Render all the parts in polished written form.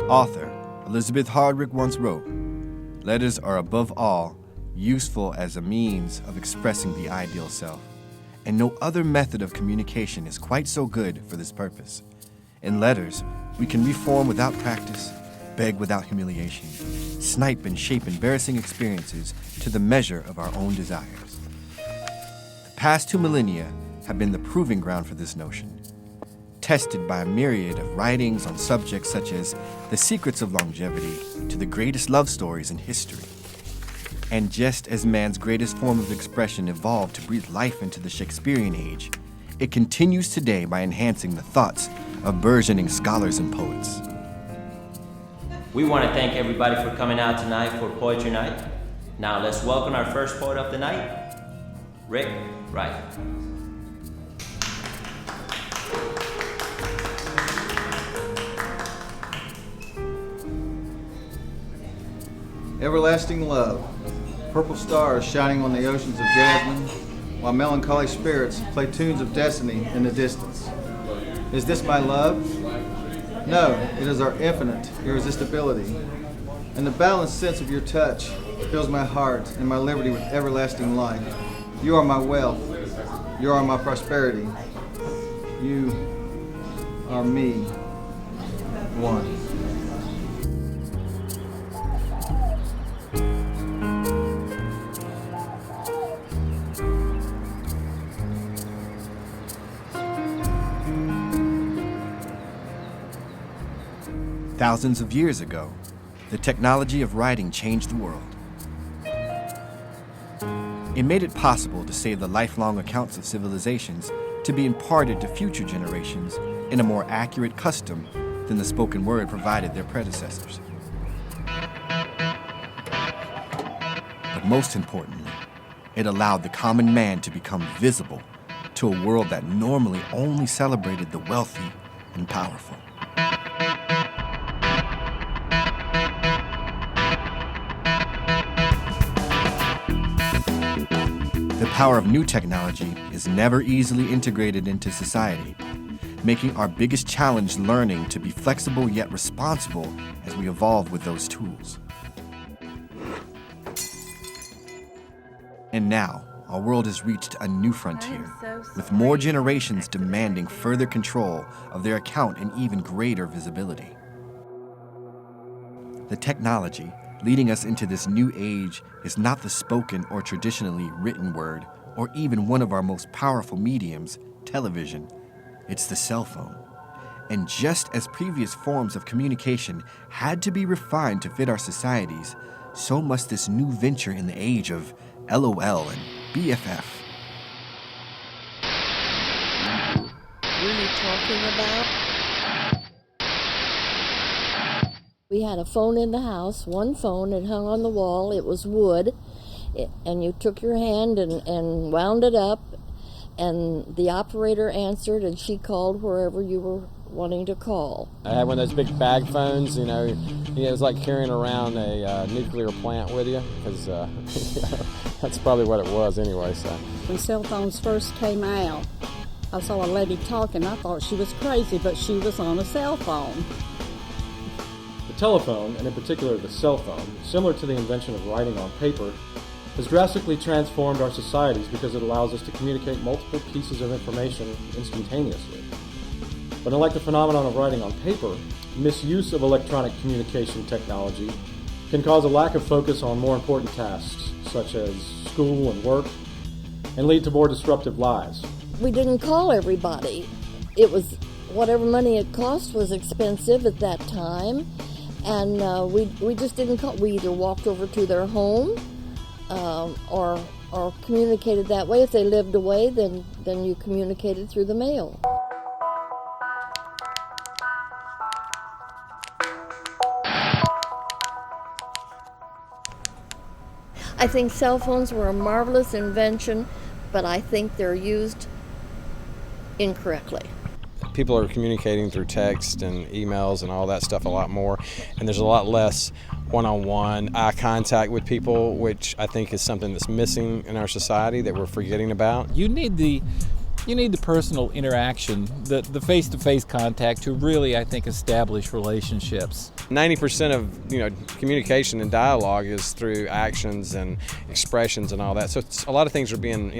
Author Elizabeth Hardwick once wrote, "Letters are above all useful as a means of expressing the ideal self, and no other method of communication is quite so good for this purpose. In letters, we can reform without practice, beg without humiliation, snipe and shape embarrassing experiences to the measure of our own desires." The past 2 millennia have been the proving ground for this notion, tested by a myriad of writings on subjects such as the secrets of longevity to the greatest love stories in history. And just as man's greatest form of expression evolved to breathe life into the Shakespearean age, it continues today by enhancing the thoughts of burgeoning scholars and poets. We want to thank everybody for coming out tonight for Poetry Night. Now let's welcome our first poet of the night, Rick Wright. Everlasting love, purple stars shining on the oceans of jasmine, while melancholy spirits play tunes of destiny in the distance. Is this my love? No, it is our infinite irresistibility. And the balanced sense of your touch fills my heart and my liberty with everlasting life. You are my wealth. You are my prosperity. You are me. One. Thousands of years ago, the technology of writing changed the world. It made it possible to save the lifelong accounts of civilizations to be imparted to future generations in a more accurate custom than the spoken word provided their predecessors. But most importantly, it allowed the common man to become visible to a world that normally only celebrated the wealthy and powerful. The power of new technology is never easily integrated into society, making our biggest challenge learning to be flexible yet responsible as we evolve with those tools. And now, our world has reached a new frontier, with more generations demanding further control of their account and even greater visibility. The technology leading us into this new age is not the spoken or traditionally written word, or even one of our most powerful mediums, television. It's the cell phone. And just as previous forms of communication had to be refined to fit our societies, so must this new venture in the age of LOL and BFF. What are you talking about? We had a phone in the house, one phone, it hung on the wall, it was wood, and you took your hand and wound it up, and the operator answered, and she called wherever you were wanting to call. I had one of those big bag phones, it was like carrying around a nuclear plant with you, because that's probably what it was anyway. So when cell phones first came out, I saw a lady talking. I thought she was crazy, but she was on a cell phone. The telephone, and in particular the cell phone, similar to the invention of writing on paper, has drastically transformed our societies because it allows us to communicate multiple pieces of information instantaneously. But unlike the phenomenon of writing on paper, misuse of electronic communication technology can cause a lack of focus on more important tasks, such as school and work, and lead to more disruptive lives. We didn't call everybody. It was whatever money it cost was expensive at that time, and we just didn't call. We either walked over to their home or communicated that way. If they lived away, then you communicated through the mail. I think cell phones were a marvelous invention, but I think they're used incorrectly. people are communicating through text and emails and all that stuff a lot more, and there's a lot less one-on-one eye contact with people, which I think is something that's missing in our society that we're forgetting about. You need the You need the personal interaction, the face-to-face contact to really, I think, establish relationships. 90% of communication and dialogue is through actions and expressions and all that. So a lot of things are being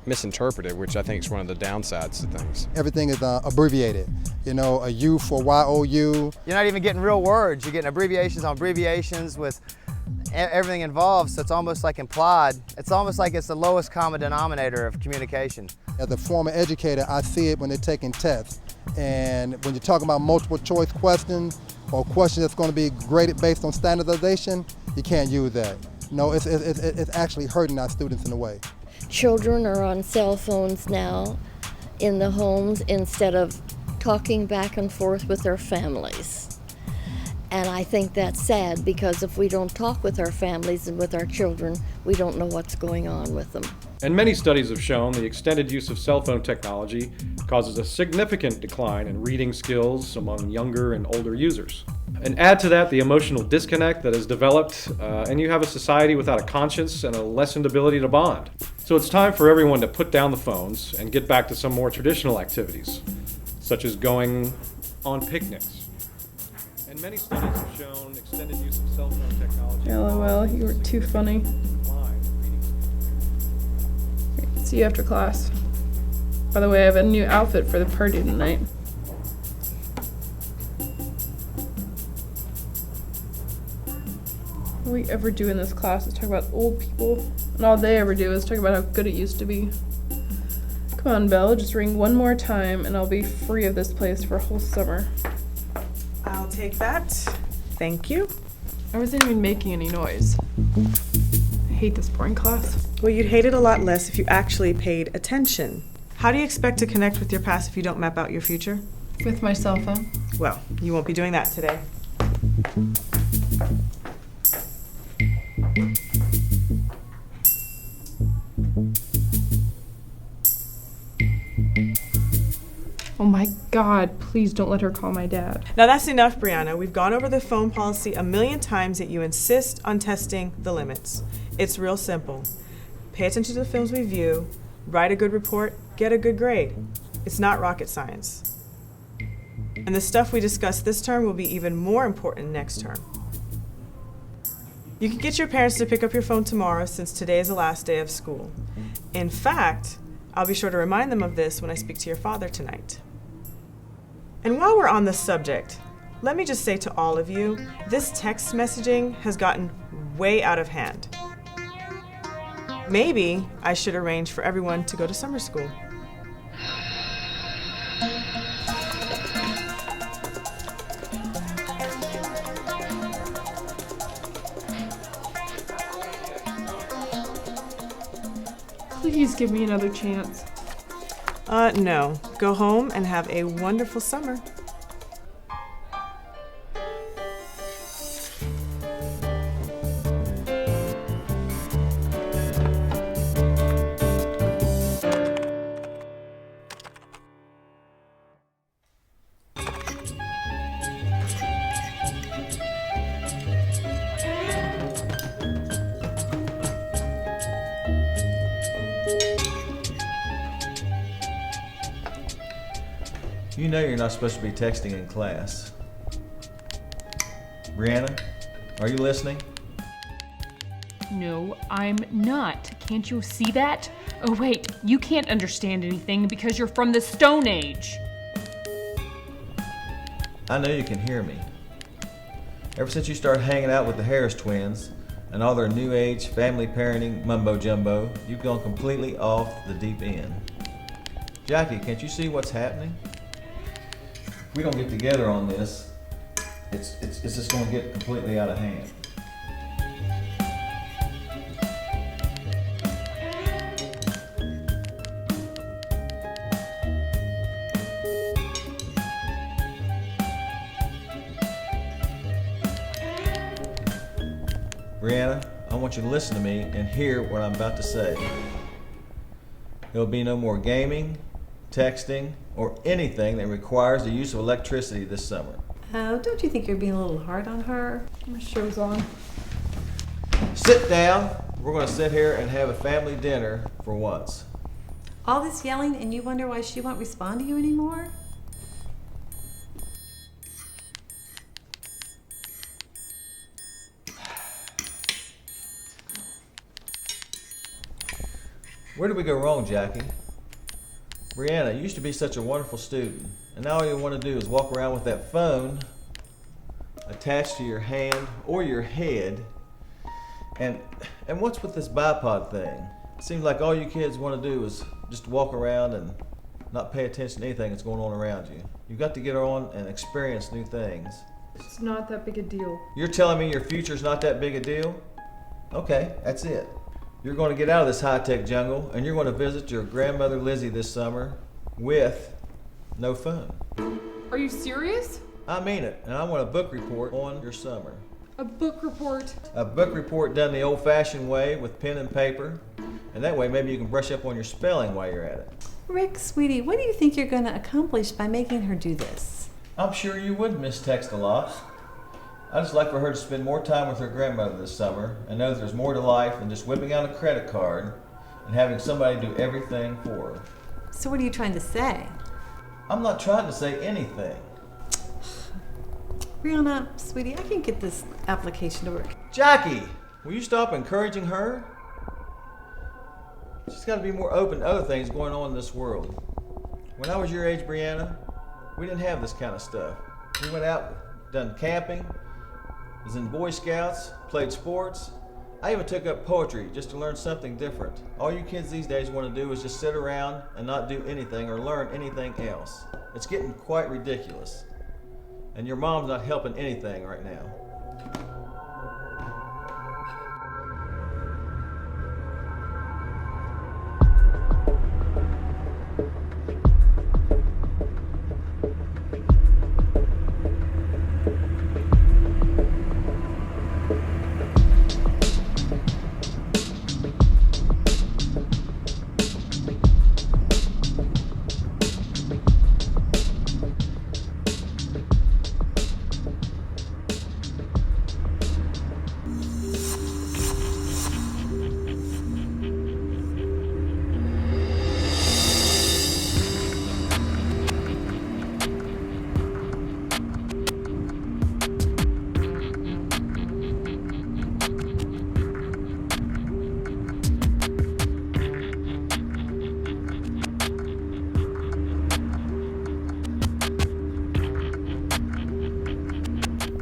misinterpreted, which I think is one of the downsides to things. Everything is abbreviated. A U for YOU. You're not even getting real words. You're getting abbreviations on abbreviations with everything involved, so it's almost like implied. It's almost like it's the lowest common denominator of communication. As a former educator, I see it when they're taking tests. And when you're talking about multiple choice questions or questions that's going to be graded based on standardization, you can't use that. No, it's actually hurting our students in a way. Children are on cell phones now in the homes instead of talking back and forth with their families. And I think that's sad, because if we don't talk with our families and with our children, we don't know what's going on with them. And many studies have shown the extended use of cell phone technology causes a significant decline in reading skills among younger and older users. And add to that the emotional disconnect that has developed, and you have a society without a conscience and a lessened ability to bond. So it's time for everyone to put down the phones and get back to some more traditional activities, such as going on picnics. And many studies have shown extended use of cell phone technology. LOL, you were too funny. See you after class. By the way, I have a new outfit for the party tonight. All we ever do in this class is talk about old people, and all they ever do is talk about how good it used to be. Come on, Belle, just ring one more time and I'll be free of this place for a whole summer. I'll take that. Thank you. I wasn't even making any noise. I hate this boring class. Well, you'd hate it a lot less if you actually paid attention. How do you expect to connect with your past if you don't map out your future? With my cell phone. Well, you won't be doing that today. Oh my God, please don't let her call my dad. Now that's enough, Brianna. We've gone over the phone policy a million times, yet you insist on testing the limits. It's real simple. Pay attention to the films we view, write a good report, get a good grade. It's not rocket science. And the stuff we discuss this term will be even more important next term. You can get your parents to pick up your phone tomorrow, since today is the last day of school. In fact, I'll be sure to remind them of this when I speak to your father tonight. And while we're on this subject, let me just say to all of you, this text messaging has gotten way out of hand. Maybe I should arrange for everyone to go to summer school. Please give me another chance. No. Go home and have a wonderful summer. You know you're not supposed to be texting in class. Brianna, are you listening? No, I'm not. Can't you see that? Oh wait, you can't understand anything because you're from the Stone Age. I know you can hear me. Ever since you started hanging out with the Harris twins and all their new age family parenting mumbo jumbo, you've gone completely off the deep end. Jackie, can't you see what's happening? If we don't get together on this, it's just going to get completely out of hand. Brianna, I want you to listen to me and hear what I'm about to say. There'll be no more gaming, texting, or anything that requires the use of electricity this summer. Oh, don't you think you're being a little hard on her? My show's on. Sit down. We're going to sit here and have a family dinner for once. All this yelling and you wonder why she won't respond to you anymore? Where did we go wrong, Jackie? Brianna, you used to be such a wonderful student, and now all you want to do is walk around with that phone attached to your hand or your head. And what's with this bipod thing? It seems like all you kids want to do is just walk around and not pay attention to anything that's going on around you. You've got to get on and experience new things. It's not that big a deal. You're telling me your future's not that big a deal? Okay, that's it. You're going to get out of this high-tech jungle, and you're going to visit your grandmother Lizzie this summer with no phone. Are you serious? I mean it, and I want a book report on your summer. A book report? A book report done the old-fashioned way with pen and paper, and that way maybe you can brush up on your spelling while you're at it. Rick, sweetie, what do you think you're going to accomplish by making her do this? I'm sure you would miss text a lot. I'd just like for her to spend more time with her grandmother this summer and know that there's more to life than just whipping out a credit card and having somebody do everything for her. So what are you trying to say? I'm not trying to say anything. Brianna, sweetie, I can get this application to work. Jackie, will you stop encouraging her? She's got to be more open to other things going on in this world. When I was your age, Brianna, we didn't have this kind of stuff. We went out, done camping, was in Boy Scouts, played sports. I even took up poetry just to learn something different. All you kids these days want to do is just sit around and not do anything or learn anything else. It's getting quite ridiculous. And your mom's not helping anything right now.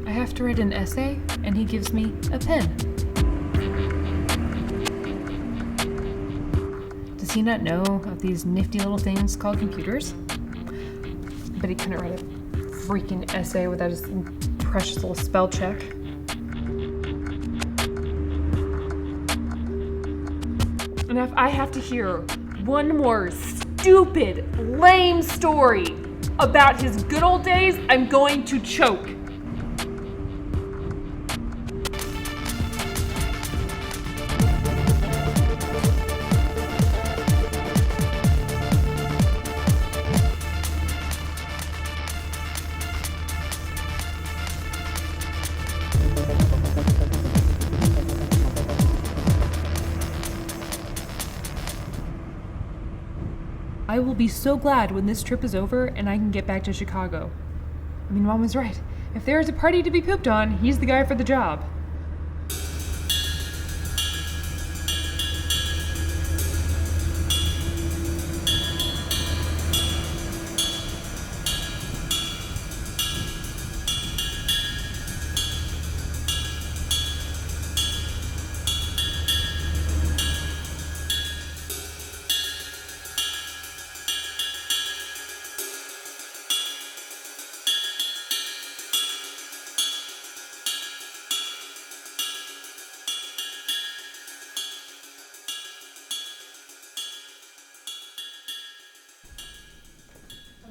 I have to write an essay, and he gives me a pen. Does he not know of these nifty little things called computers? But he couldn't write a freaking essay without his precious little spell check. And if I have to hear one more stupid, lame story about his good old days, I'm going to choke. I will be so glad when this trip is over and I can get back to Chicago. I mean, Mom was right. If there is a party to be pooped on, he's the guy for the job.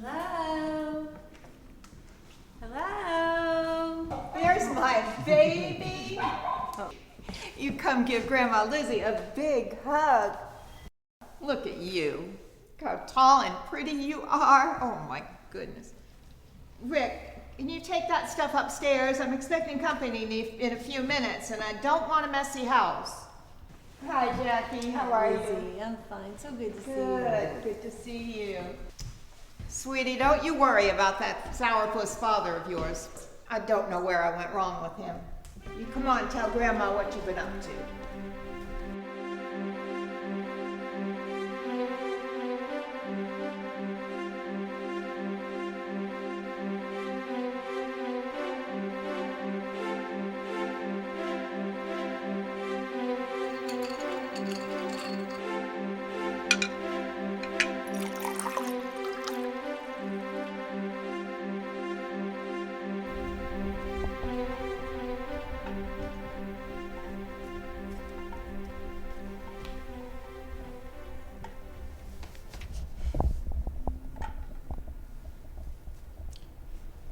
Hello? Hello? There's my baby. You come give Grandma Lizzie a big hug. Look at you. Look how tall and pretty you are. Oh my goodness. Rick, can you take that stuff upstairs? I'm expecting company in a few minutes and I don't want a messy house. Hi, Jackie. How are you? Lizzie, I'm fine. So good to see you. Good to see you. Sweetie, don't you worry about that sourpuss father of yours. I don't know where I went wrong with him. You come on, tell Grandma what you've been up to.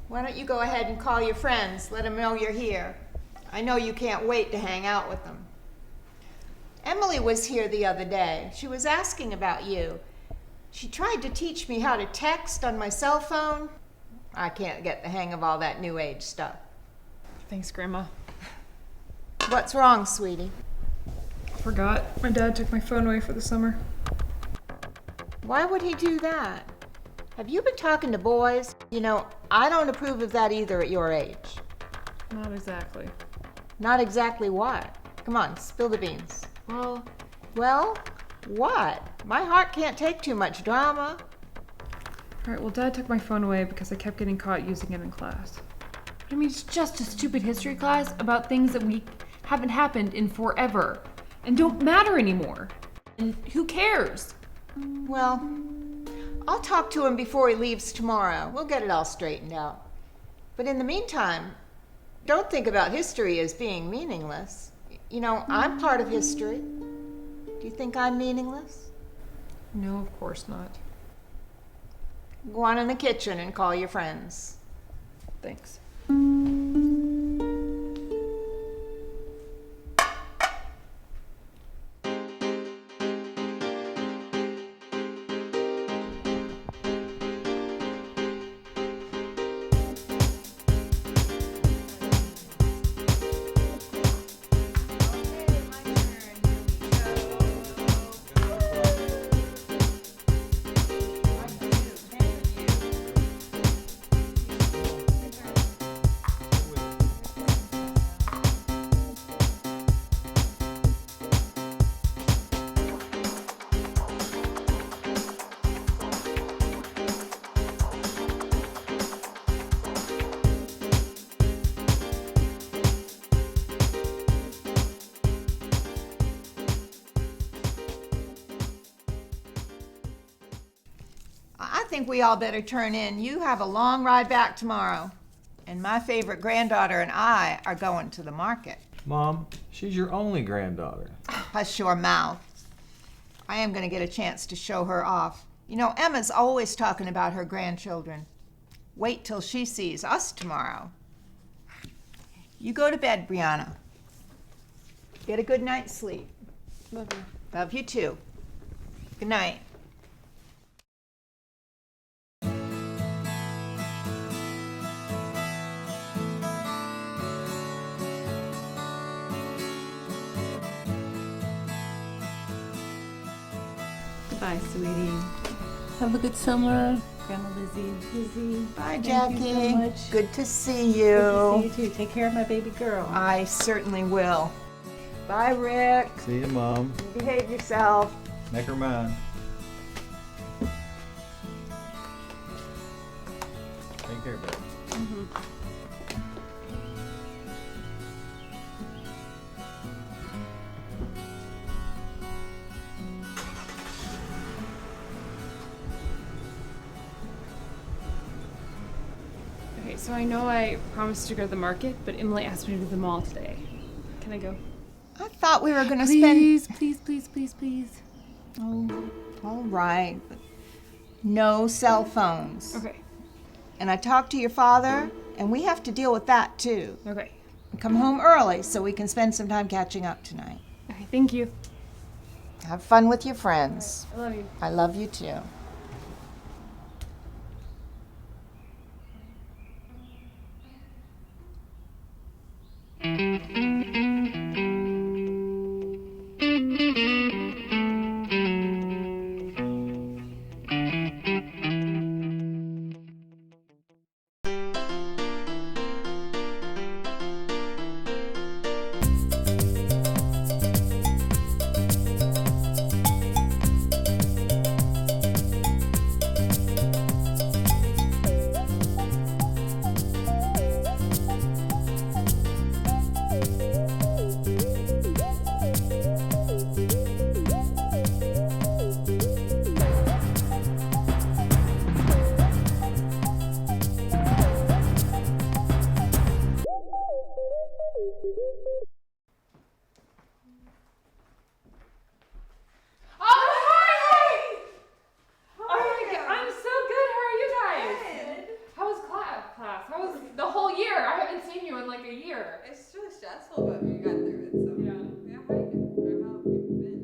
Why don't you go ahead and call your friends, let them know you're here. I know you can't wait to hang out with them. Emily was here the other day. She was asking about you. She tried to teach me how to text on my cell phone. I can't get the hang of all that new age stuff. Thanks, Grandma. What's wrong, sweetie? Forgot. My dad took my phone away for the summer. Why would he do that? Have you been talking to boys? You know, I don't approve of that either at your age. Not exactly. Not exactly what? Come on, spill the beans. Well, what? My heart can't take too much drama. alright, well, Dad took my phone away because I kept getting caught using it in class. But I mean, it's just a stupid history class about things that we haven't happened in forever and don't matter anymore. And who cares? Well, I'll talk to him before he leaves tomorrow. We'll get it all straightened out. But in the meantime, don't think about history as being meaningless. You know, I'm part of history. Do you think I'm meaningless? No, of course not. Go on in the kitchen and call your friends. Thanks. I think we all better turn in. You have a long ride back tomorrow. And my favorite granddaughter and I are going to the market. Mom, she's your only granddaughter. Hush your mouth. I am going to get a chance to show her off. You know, Emma's always talking about her grandchildren. Wait till she sees us tomorrow. You go to bed, Brianna. Get a good night's sleep. Love you. Love you too. Good night. Bye, sweetie. Have a good summer. Grandma Lizzie. Bye, Thank Jackie. you so much. Good to see you. Good to see you too. Take care of my baby girl. I certainly will. Bye, Rick. See you, Mom. Behave yourself. Make her mine. Take care, baby. Okay, so I know I promised to go to the market, but Emily asked me to go to the mall today. Can I go? I thought we were going to Please, spend... please, please, please, please. Oh, all right. But no cell phones. Okay. And I talked to your father, and we have to deal with that too. Okay. Come home early so we can spend some time catching up tonight. Okay, thank you. Have fun with your friends. I love you. I love you too. I'm so good. How are you guys? How was class? How was the whole year? I haven't seen you in like a year. It's really stressful, but we got through it. So yeah, how you doing? How have you been?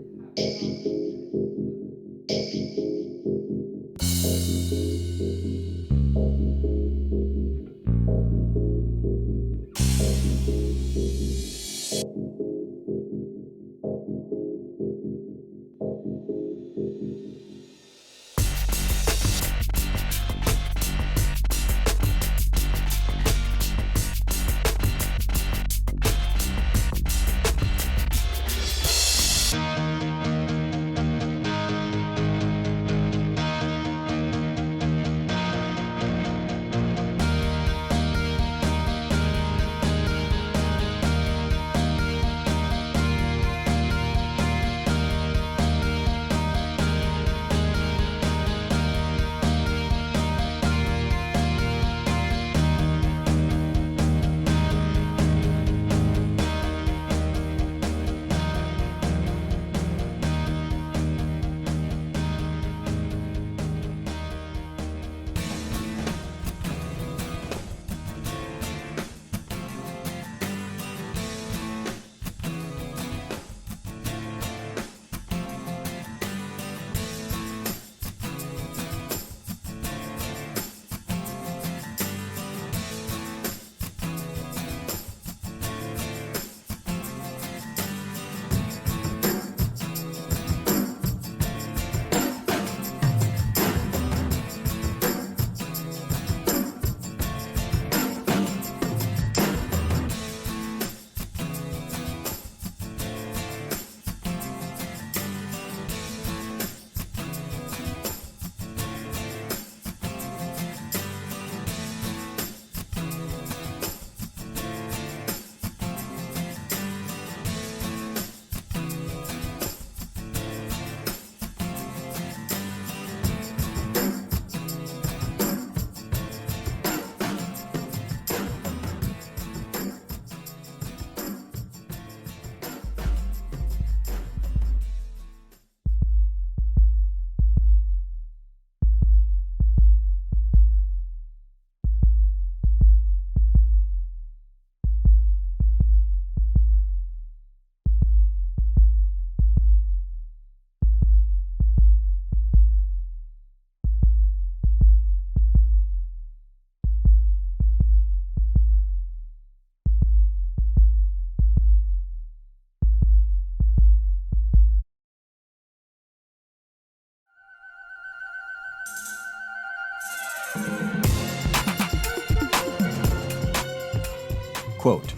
Quote,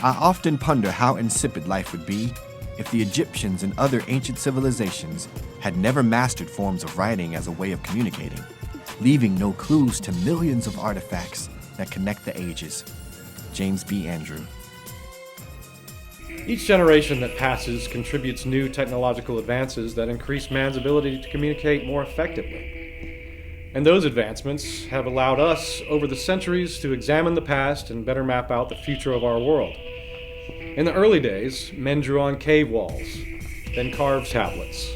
I often ponder how insipid life would be if the Egyptians and other ancient civilizations had never mastered forms of writing as a way of communicating, leaving no clues to millions of artifacts that connect the ages. James B. Andrew. Each generation that passes contributes new technological advances that increase man's ability to communicate more effectively. And those advancements have allowed us, over the centuries, to examine the past and better map out the future of our world. In the early days, men drew on cave walls, then carved tablets.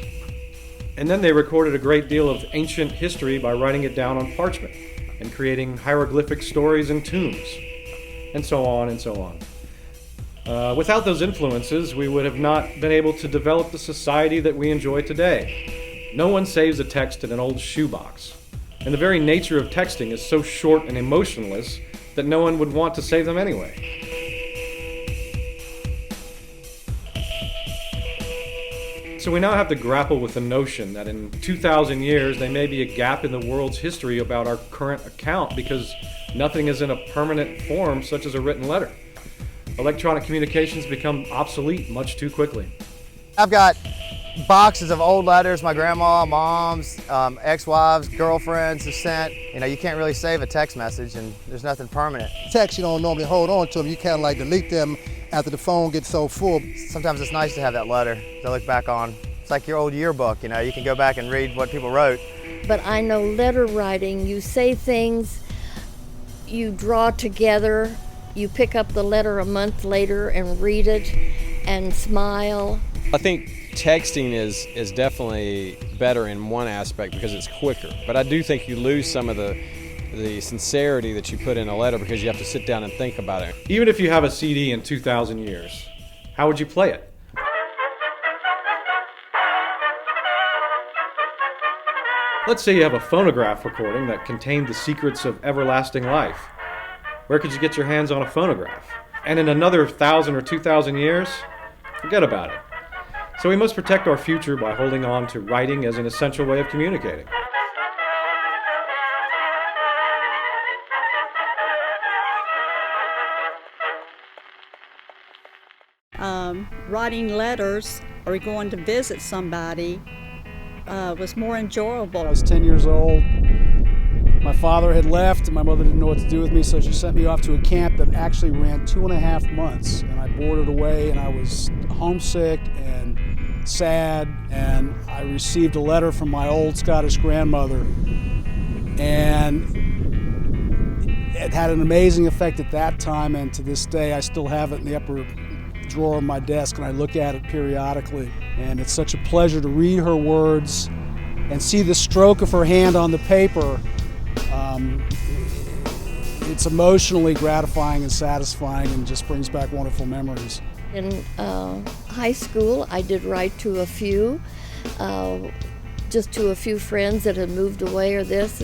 And then they recorded a great deal of ancient history by writing it down on parchment and creating hieroglyphic stories in tombs, and so on and so on. Without those influences, we would have not been able to develop the society that we enjoy today. No one saves a text in an old shoebox. And the very nature of texting is so short and emotionless that no one would want to save them anyway. So we now have to grapple with the notion that in 2,000 years there may be a gap in the world's history about our current account because nothing is in a permanent form such as a written letter. Electronic communications become obsolete much too quickly. I've got boxes of old letters my grandma, mom's, ex-wives, girlfriends have sent. You know, you can't really save a text message and there's nothing permanent. Text, you don't normally hold on to them. You kind of like delete them after the phone gets so full. Sometimes it's nice to have that letter to look back on. It's like your old yearbook, you know, you can go back and read what people wrote. But I know letter writing, you say things, you draw together you pick up the letter a month later and read it and smile. I think texting is definitely better in one aspect because it's quicker, but I do think you lose some of the sincerity that you put in a letter because you have to sit down and think about it. Even if you have a CD in 2,000 years, how would you play it? Let's say you have a phonograph recording that contained the secrets of everlasting life. Where could you get your hands on a phonograph? And in another 1,000 or 2,000 years, forget about it. So we must protect our future by holding on to writing as an essential way of communicating. Writing letters or going to visit somebody was more enjoyable. I was 10 years old. My father had left and my mother didn't know what to do with me, so she sent me off to a camp that actually ran 2.5 months. And I boarded away and I was homesick and sad, and I received a letter from my old Scottish grandmother, and it had an amazing effect at that time, and to this day I still have it in the upper drawer of my desk and I look at it periodically, and it's such a pleasure to read her words and see the stroke of her hand on the paper. It's emotionally gratifying and satisfying and just brings back wonderful memories. In high school, I did write to a few, just to a few friends that had moved away or this,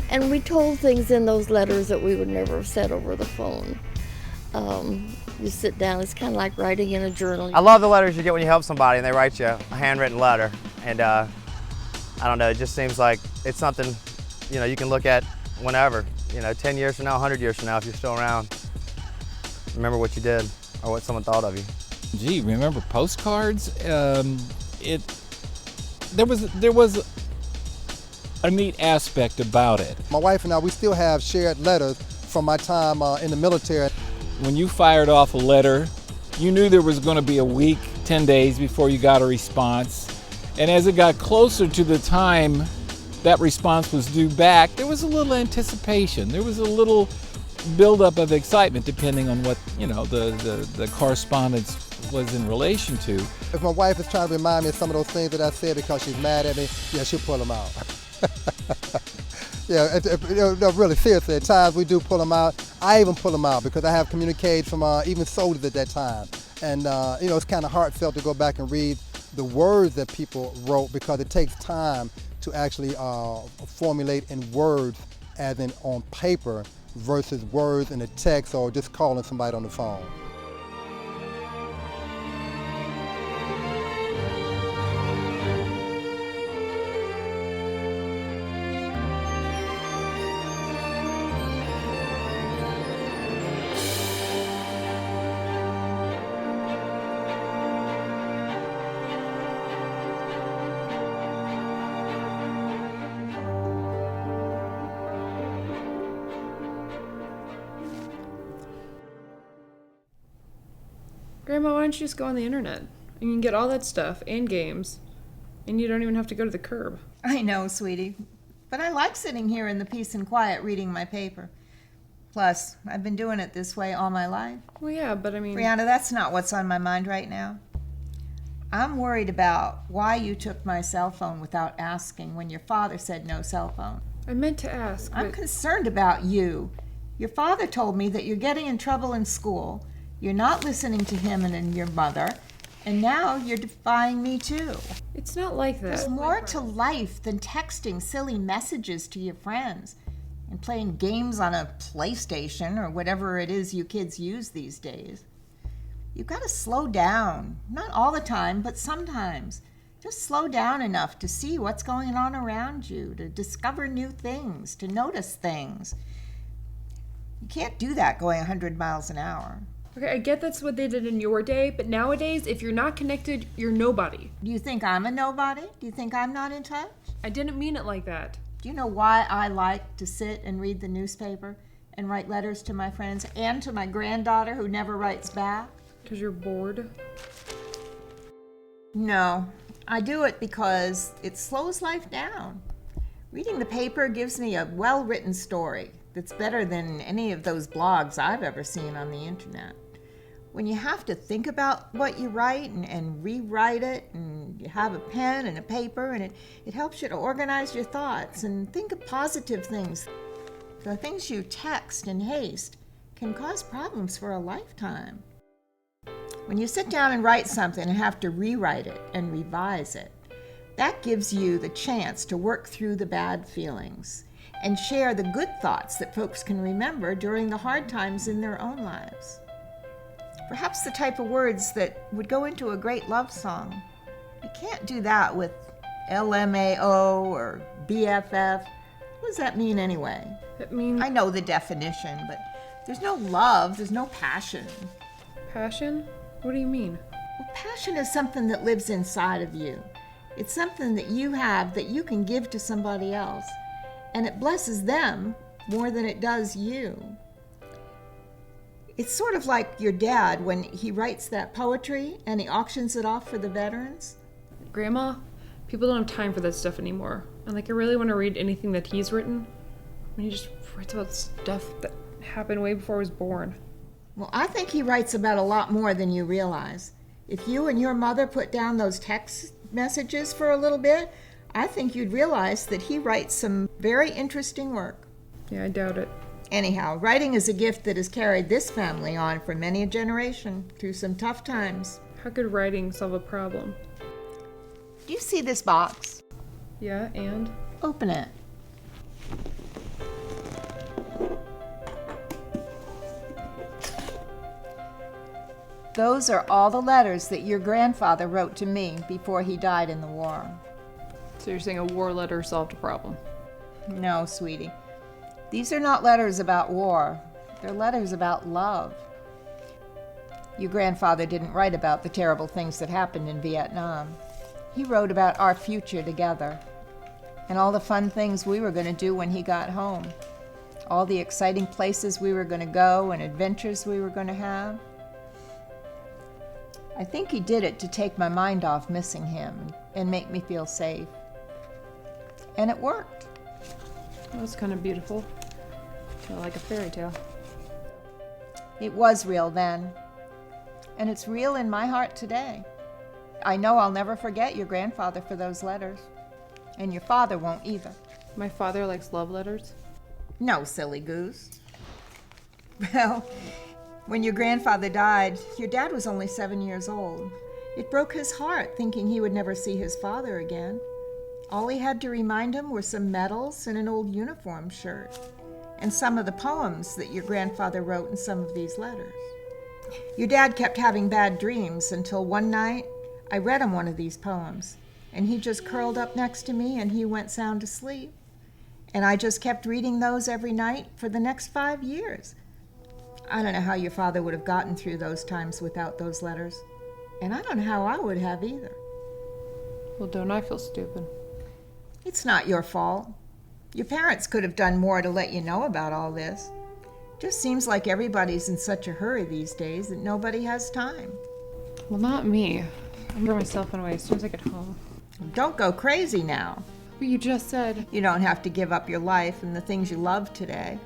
and we told things in those letters that we would never have said over the phone. You sit down, it's kind of like writing in a journal. I love the letters you get when you help somebody and they write you a handwritten letter. And I don't know, it just seems like it's something, you know, you can look at whenever, 10 years from now, 100 years from now, if you're still around. Remember what you did or what someone thought of you. Gee, remember postcards? There was a neat aspect about it. My wife and I, we still have shared letters from my time in the military. When you fired off a letter, you knew there was going to be a week, 10 days before you got a response. And as it got closer to the time that response was due back, there was a little anticipation. There was a little buildup of excitement depending on what, the correspondence was in relation to. If my wife is trying to remind me of some of those things that I said because she's mad at me, yeah, she'll pull them out. Yeah, no, really, seriously, at times we do pull them out. I even pull them out because I have communiques from even soldiers at that time. And, it's kind of heartfelt to go back and read the words that people wrote because it takes time to actually formulate in words as in on paper versus words in a text or just calling somebody on the phone. Grandma, why don't you just go on the internet? You can get all that stuff and games, and you don't even have to go to the curb. I know, sweetie, but I like sitting here in the peace and quiet reading my paper. Plus, I've been doing it this way all my life. Well, yeah, but I mean... Brianna, that's not what's on my mind right now. I'm worried about why you took my cell phone without asking when your father said no cell phone. I meant to ask, I'm concerned about you. Your father told me that you're getting in trouble in school, you're not listening to him and your mother, and now you're defying me too. It's not like that. There's more to life than texting silly messages to your friends and playing games on a PlayStation or whatever it is you kids use these days. You've got to slow down. Not all the time, but sometimes. Just slow down enough to see what's going on around you, to discover new things, to notice things. You can't do that going 100 miles an hour. Okay, I get that's what they did in your day, but nowadays, if you're not connected, you're nobody. Do you think I'm a nobody? Do you think I'm not in touch? I didn't mean it like that. Do you know why I like to sit and read the newspaper and write letters to my friends and to my granddaughter who never writes back? Because you're bored? No, I do it because it slows life down. Reading the paper gives me a well-written story. that's better than any of those blogs I've ever seen on the internet. When you have to think about what you write and rewrite it, and you have a pen and a paper, and it helps you to organize your thoughts and think of positive things. The things you text in haste can cause problems for a lifetime. When you sit down and write something and have to rewrite it and revise it, that gives you the chance to work through the bad feelings and share the good thoughts that folks can remember during the hard times in their own lives. Perhaps the type of words that would go into a great love song. You can't do that with LMAO or BFF. What does that mean anyway? It means... I know the definition, but there's no love, there's no passion. Passion? What do you mean? Well, passion is something that lives inside of you. It's something that you have that you can give to somebody else, and it blesses them more than it does you. It's sort of like your dad when he writes that poetry and he auctions it off for the veterans. Grandma, people don't have time for that stuff anymore. And I really want to read anything that he's written. When he just writes about stuff that happened way before I was born. Well, I think he writes about a lot more than you realize. If you and your mother put down those text messages for a little bit, I think you'd realize that he writes some very interesting work. Yeah, I doubt it. Anyhow, writing is a gift that has carried this family on for many a generation through some tough times. How could writing solve a problem? Do you see this box? Yeah, and? Open it. Those are all the letters that your grandfather wrote to me before he died in the war. So you're saying a war letter solved a problem? No, sweetie. These are not letters about war. They're letters about love. Your grandfather didn't write about the terrible things that happened in Vietnam. He wrote about our future together and all the fun things we were going to do when he got home, all the exciting places we were going to go and adventures we were going to have. I think he did it to take my mind off missing him and make me feel safe. And it worked. That was kind of beautiful. Like a fairy tale. It was real then, and it's real in my heart today. I know I'll never forget your grandfather for those letters, and your father won't either. My father likes love letters? No, silly goose. Well, when your grandfather died, your dad was only 7 years old. It broke his heart thinking he would never see his father again. All he had to remind him were some medals and an old uniform shirt, and some of the poems that your grandfather wrote in some of these letters. Your dad kept having bad dreams until one night I read him one of these poems, and he just curled up next to me and he went sound asleep. And I just kept reading those every night for the next 5 years. I don't know how your father would have gotten through those times without those letters, and I don't know how I would have either. Well, don't I feel stupid? It's not your fault. Your parents could have done more to let you know about all this. Just seems like everybody's in such a hurry these days that nobody has time. Well, not me. I'm for myself anyway as soon as I get home. Don't go crazy now. But you just said... You don't have to give up your life and the things you love today.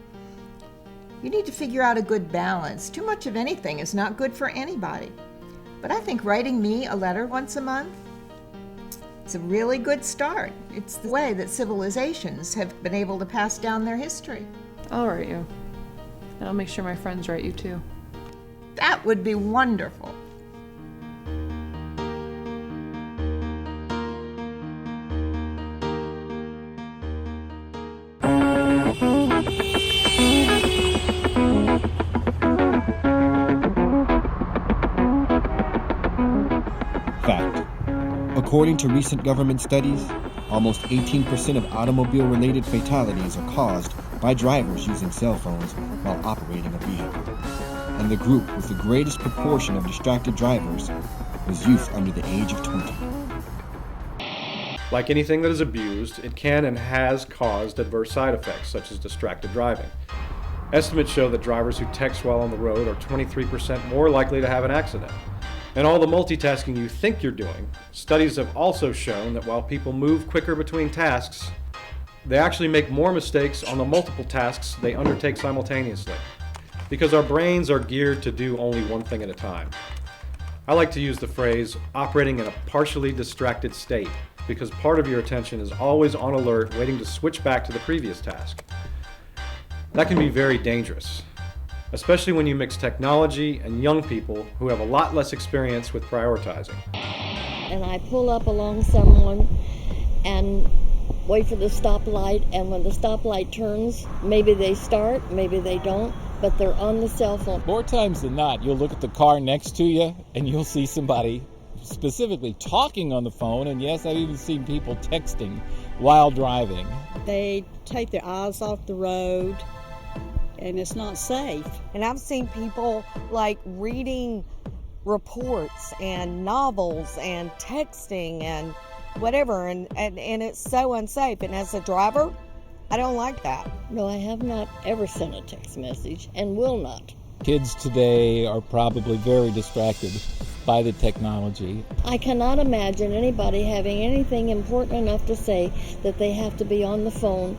You need to figure out a good balance. Too much of anything is not good for anybody. But I think writing me a letter once a month, it's a really good start. It's the way that civilizations have been able to pass down their history. I'll write you. And I'll make sure my friends write you too. That would be wonderful. Fact. According to recent government studies, almost 18% of automobile-related fatalities are caused by drivers using cell phones while operating a vehicle. And the group with the greatest proportion of distracted drivers was youth under the age of 20. Like anything that is abused, it can and has caused adverse side effects, such as distracted driving. Estimates show that drivers who text while on the road are 23% more likely to have an accident. And all the multitasking you think you're doing, studies have also shown that while people move quicker between tasks, they actually make more mistakes on the multiple tasks they undertake simultaneously, because our brains are geared to do only one thing at a time. I like to use the phrase operating in a partially distracted state, because part of your attention is always on alert, waiting to switch back to the previous task. That can be very dangerous, especially when you mix technology and young people who have a lot less experience with prioritizing. And I pull up along someone and wait for the stoplight, and when the stoplight turns, maybe they start, maybe they don't, but they're on the cell phone. More times than not, you'll look at the car next to you and you'll see somebody specifically talking on the phone, and yes, I've even seen people texting while driving. They take their eyes off the road, and it's not safe. And I've seen people like reading reports and novels and texting and whatever, and it's so unsafe. And as a driver, I don't like that. No, I have not ever sent a text message and will not. Kids today are probably very distracted by the technology. I cannot imagine anybody having anything important enough to say that they have to be on the phone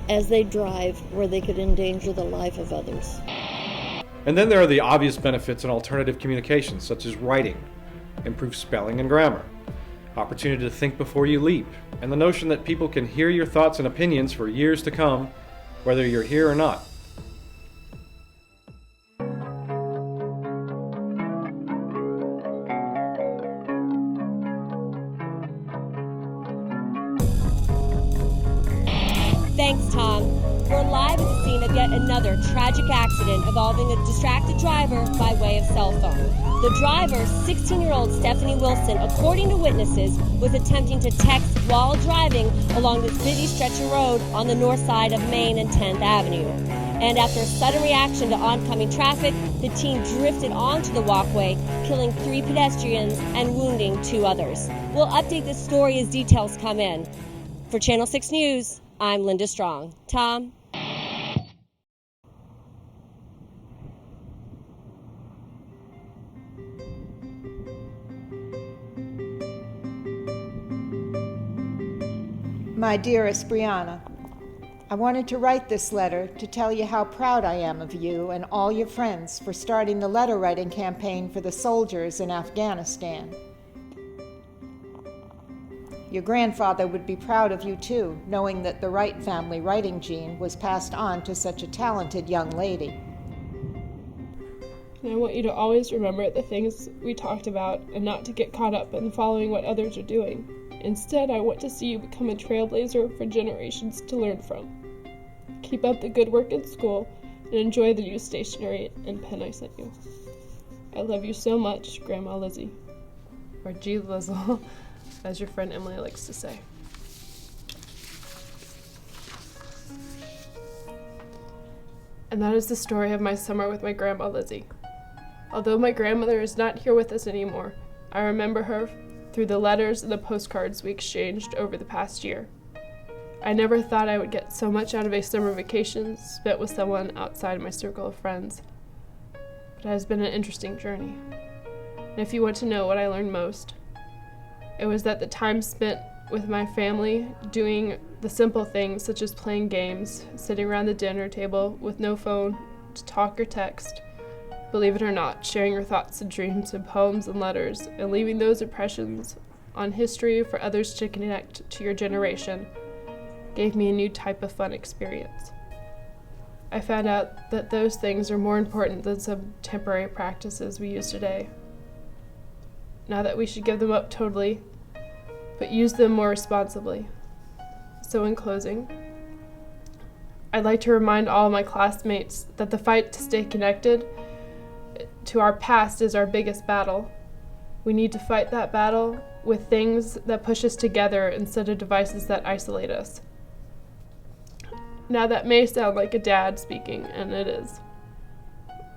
as they drive where they could endanger the life of others. And then there are the obvious benefits in alternative communications, such as writing, improved spelling and grammar, opportunity to think before you leap, and the notion that people can hear your thoughts and opinions for years to come, whether you're here or not. Thanks, Tom. We're live at the scene of yet another tragic accident involving a distracted driver by way of cell phone. The driver, 16-year-old Stephanie Wilson, according to witnesses, was attempting to text while driving along this busy stretch of road on the north side of Main and 10th Avenue. And after a sudden reaction to oncoming traffic, the teen drifted onto the walkway, killing 3 pedestrians and wounding 2 others. We'll update this story as details come in. For Channel 6 News, I'm Linda Strong. Tom? My dearest Brianna, I wanted to write this letter to tell you how proud I am of you and all your friends for starting the letter writing campaign for the soldiers in Afghanistan. Your grandfather would be proud of you too, knowing that the Wright family writing gene was passed on to such a talented young lady. And I want you to always remember the things we talked about and not to get caught up in following what others are doing. Instead, I want to see you become a trailblazer for generations to learn from. Keep up the good work at school and enjoy the new stationery and pen I sent you. I love you so much, Grandma Lizzie. Or G. Lizzle, as your friend Emily likes to say. And that is the story of my summer with my Grandma Lizzie. Although my grandmother is not here with us anymore, I remember her through the letters and the postcards we exchanged over the past year. I never thought I would get so much out of a summer vacation spent with someone outside my circle of friends. But it has been an interesting journey. And if you want to know what I learned most, it was that the time spent with my family doing the simple things such as playing games, sitting around the dinner table with no phone to talk or text, believe it or not, sharing your thoughts and dreams in poems and letters, and leaving those impressions on history for others to connect to your generation, gave me a new type of fun experience. I found out that those things are more important than some temporary practices we use today. Now that we should give them up totally, but use them more responsibly. So in closing, I'd like to remind all my classmates that the fight to stay connected to our past is our biggest battle. We need to fight that battle with things that push us together instead of devices that isolate us. Now that may sound like a dad speaking, and it is.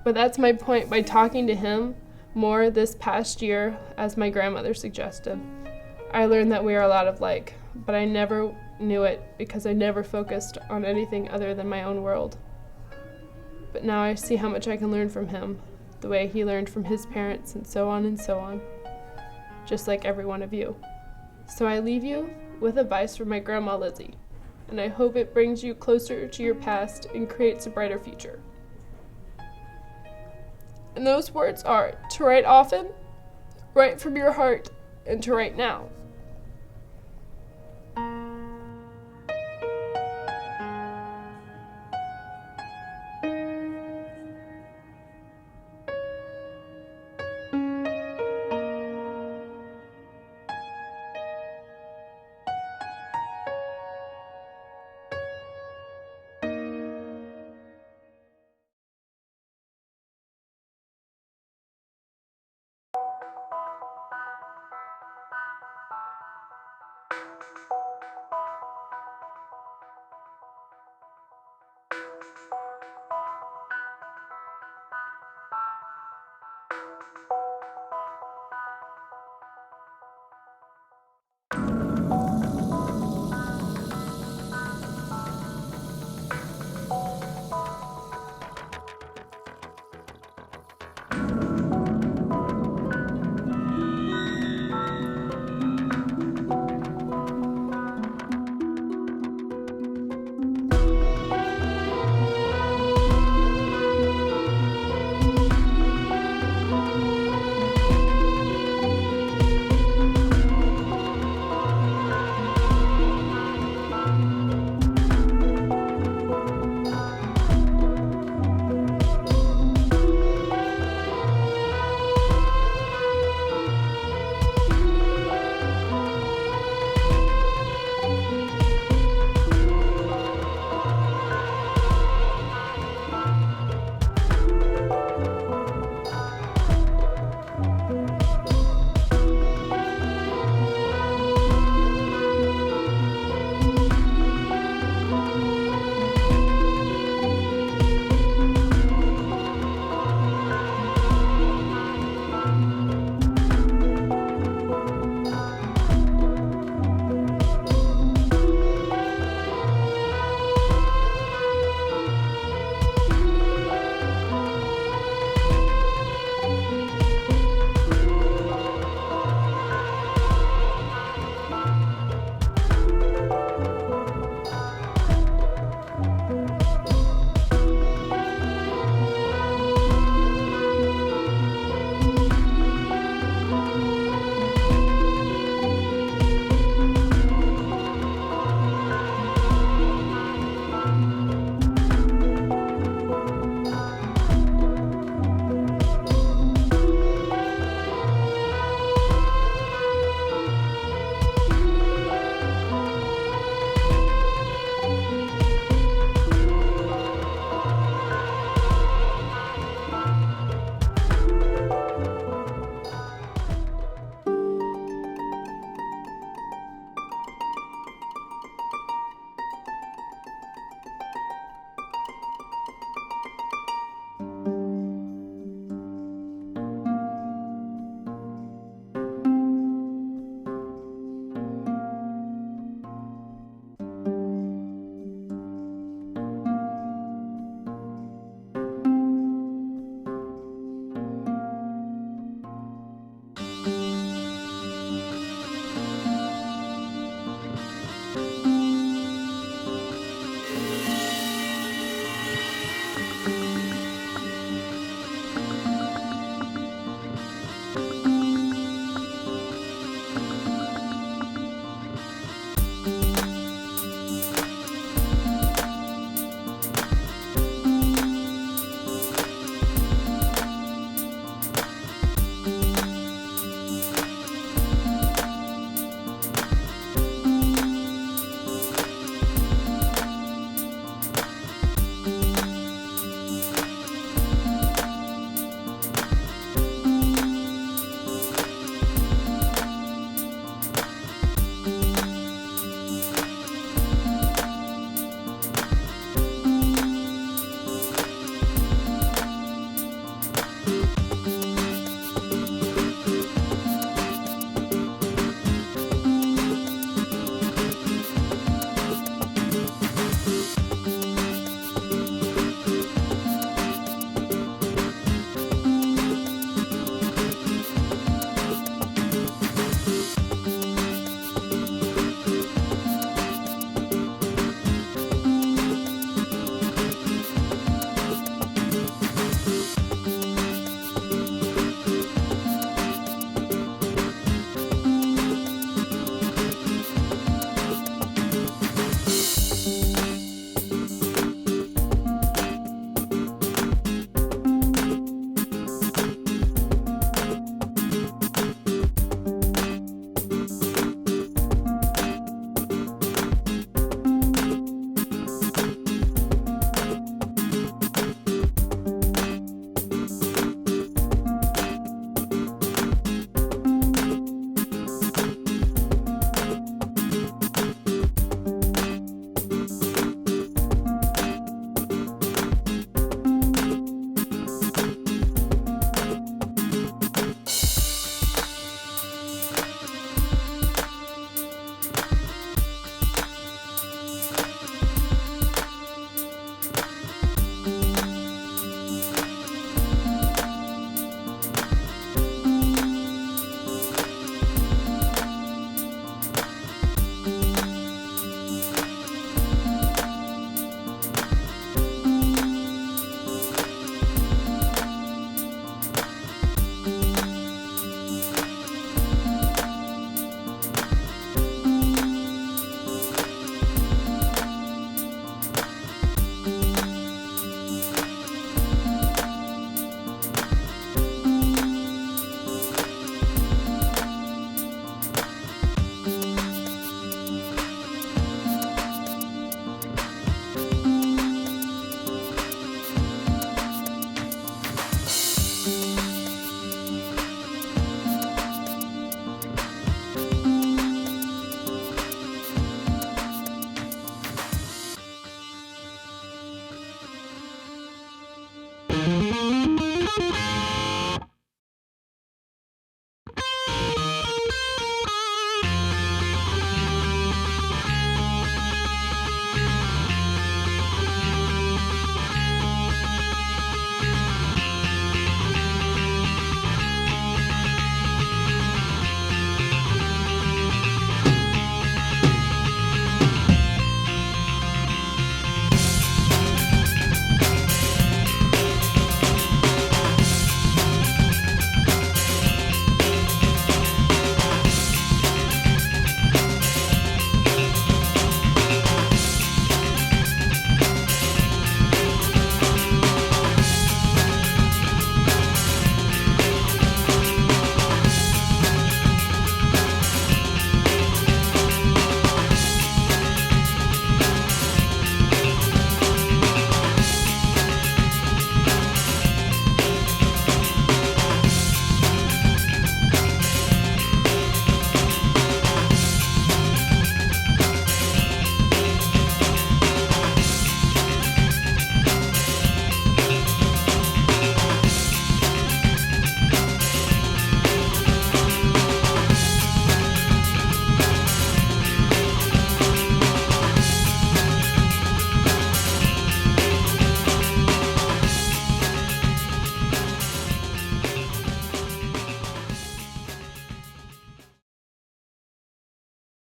But that's my point by talking to him more this past year, as my grandmother suggested. I learned that we are a lot alike, but I never knew it because I never focused on anything other than my own world. But now I see how much I can learn from him, the way he learned from his parents, and so on, just like every one of you. So I leave you with advice from my Grandma Lizzie. and I hope it brings you closer to your past and creates a brighter future. And those words are to write often, write from your heart, and to write now.